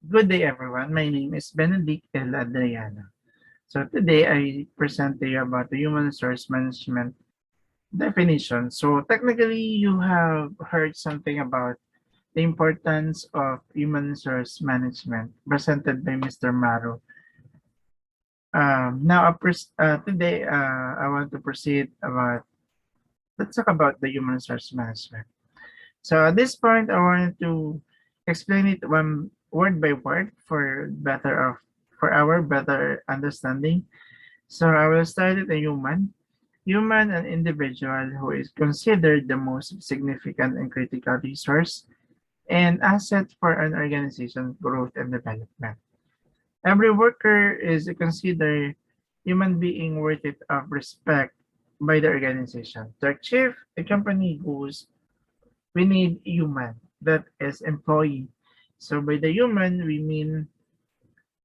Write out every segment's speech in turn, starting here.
Good day, everyone. My name is Benedict L. Adriano. So today I present to you about the human resource management definition. So technically, you have heard something about the importance of human resource management presented by Mr. Maru. Today I want to proceed about, let's talk about the human resource management. So at this point, I wanted to explain it one word by word for our better understanding. So I will start with a human. Human, an individual who is considered the most significant and critical resource and asset for an organization's growth and development. Every worker is considered human being worthy of respect by the organization. To achieve a company goals, we need human, that is employee. So by the human, we mean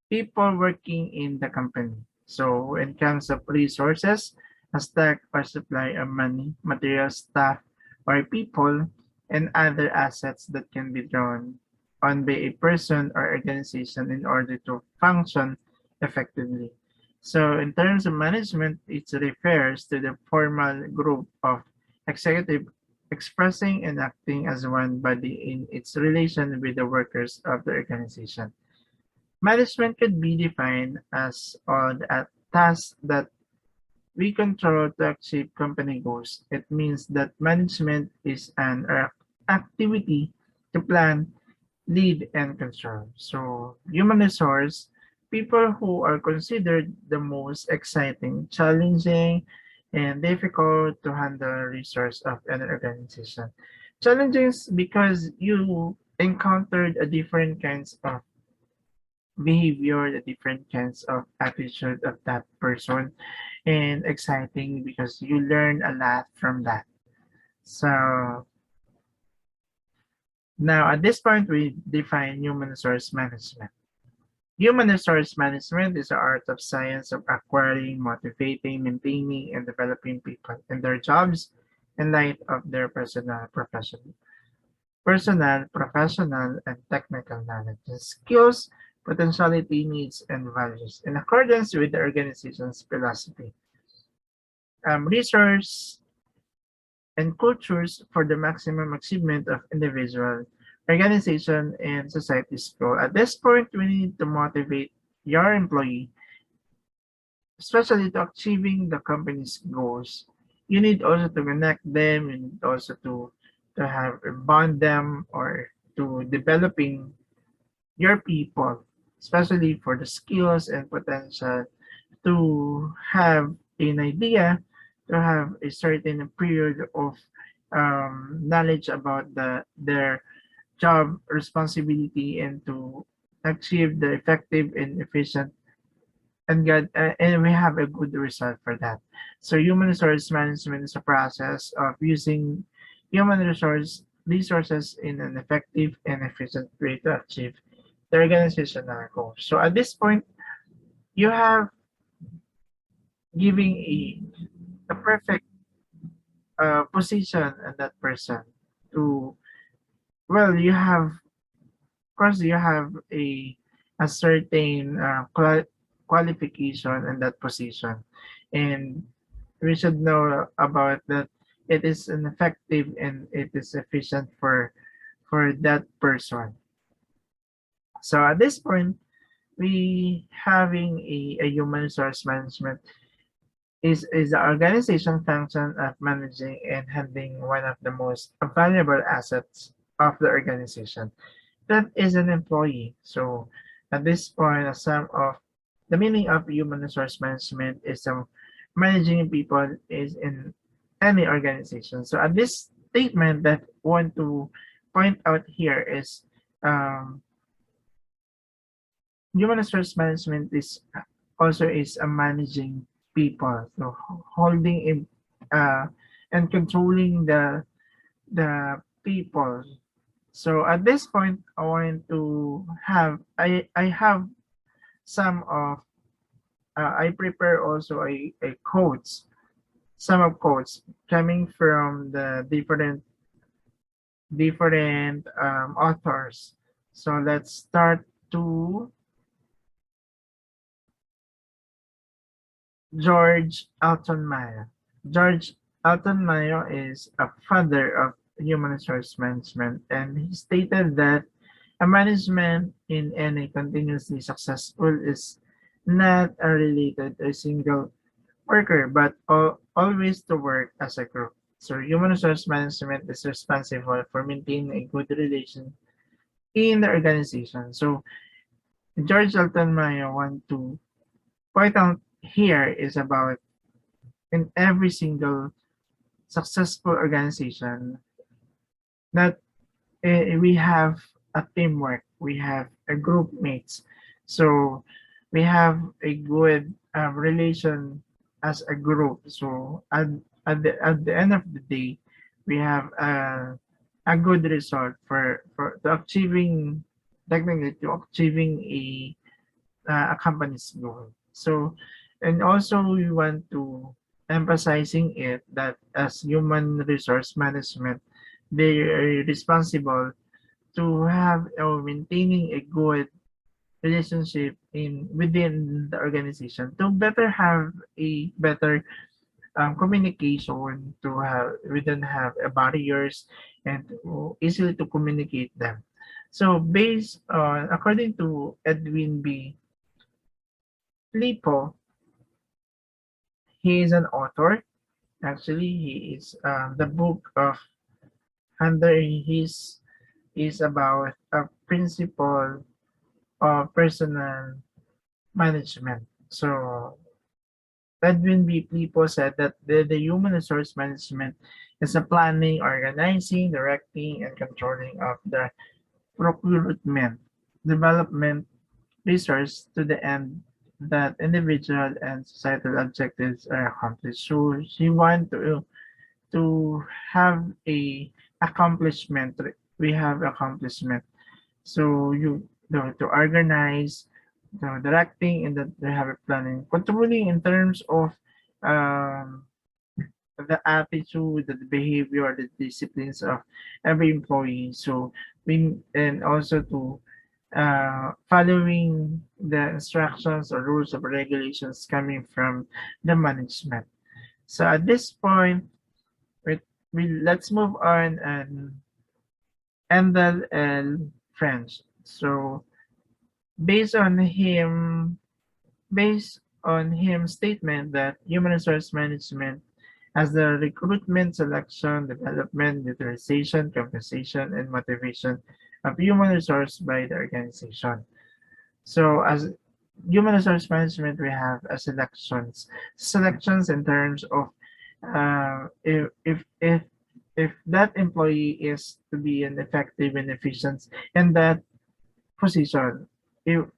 people working in the company. So in terms of resources, a stack or supply of money, material, staff, or people, and other assets that can be drawn on by a person or organization in order to function effectively. So in terms of management, it refers to the formal group of executive expressing and acting as one body in its relation with the workers of the organization. Management could be defined as all the tasks that we control to achieve company goals. It means that management is an activity to plan, lead, and control. So, human resource, people who are considered the most exciting, challenging, and difficult to handle resource of an organization. Challenging because you encountered a different kinds of behavior, the different kinds of attitude of that person, and exciting because you learn a lot from that. So now at this point, we define human resource management. Human resource management is the art of science of acquiring, motivating, maintaining, and developing people in their jobs in light of their professional, and technical knowledge, skills, potentiality, needs, and values in accordance with the organization's philosophy, resource, and cultures for the maximum achievement of individual, organization, and society's goal. At this point, we need to motivate your employee, especially to achieving the company's goals. You need also to connect them, you need also to have bond them or to developing your people, especially for the skills and potential to have an idea, to have a certain period of knowledge about their job responsibility and to achieve the effective and efficient and we have a good result for that. So human resource management is a process of using human resources in an effective and efficient way to achieve the organizational goals. So at this point, you have giving a perfect position and that person to, well, you have, of course, you have a certain qualification in that position, and we should know about that it is an effective and it is efficient for that person. So at this point, we having a human resource management is the organization function of managing and handling one of the most valuable assets of the organization. That is an employee. So at this point, a sum of the meaning of human resource management is managing people is in any organization. So at this statement that I want to point out here is um, human resource management is also is a managing people, so holding in and controlling the people. So at this point, I wanted to have I have some of I prepare also a quotes, some of quotes coming from the different authors. So let's start to George Alton Mayo. George Alton Mayo is a father of human resource management, and he stated that a management in any continuously successful is not related to a single worker, but always to work as a group. So human resource management is responsible for maintaining a good relation in the organization. So George Alton Mayo want to point out here is about in every single successful organization that we have a teamwork, we have a group mates, so we have a good relation as a group. So at the end of the day, we have a good result for to achieving technically to achieving a company's goal. So, and also we want to emphasizing it that as human resource management, they are responsible to have or maintaining a good relationship in within the organization to better have a better communication to have we don't have barriers and to easily to communicate them. So based on according to Edwin B. Lipo, he is an author. Actually, he is the book of under his is about a principle of personal management. So Edwin B. Plipo said that the human resource management is the planning, organizing, directing, and controlling of the procurement, development, resource to the end that individual and societal objectives are accomplished. So she want to have a accomplishment. We have accomplishment. So you know, to organize, the directing, and the have planning, controlling in terms of um, the attitude, the behavior, the disciplines of every employee. So we and also to following the instructions or rules or regulations coming from the management. So at this point, we, let's move on and Endel L. French. So based on him, based on him statement that human resource management as the recruitment, selection, development, utilization, compensation, and motivation of human resource by the organization. So as human resource management, we have a selections. Selections in terms of if that employee is to be an effective and efficient in that position,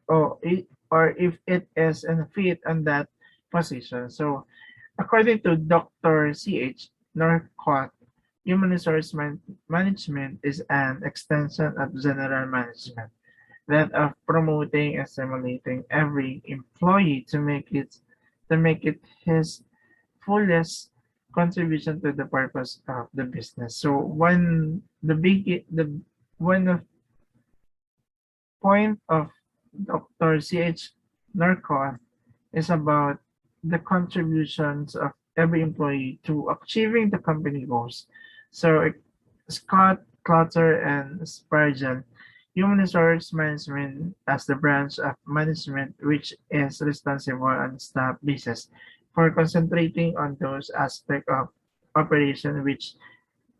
or if it is a fit on that position. So according to Dr. C.H. Northcott, human resource management is an extension of general management, that of promoting and stimulating every employee to make it his fullest contribution to the purpose of the business. So the one of point of Dr. C.H. Northcott is about the contributions of every employee to achieving the company goals. So Scott, Clutter, and Spurgeon, human resource management as the branch of management which is responsible on staff basis for concentrating on those aspects of operation which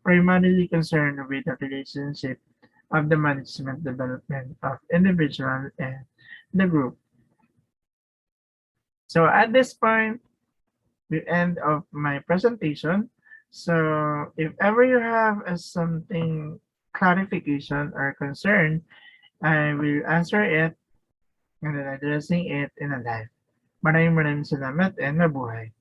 primarily concern with the relationship of the management development of individual and the group. So at this point, the end of my presentation. So if ever you have something clarification or concern, I will answer it and then addressing it in a live. Maraming salamat and mabuhay.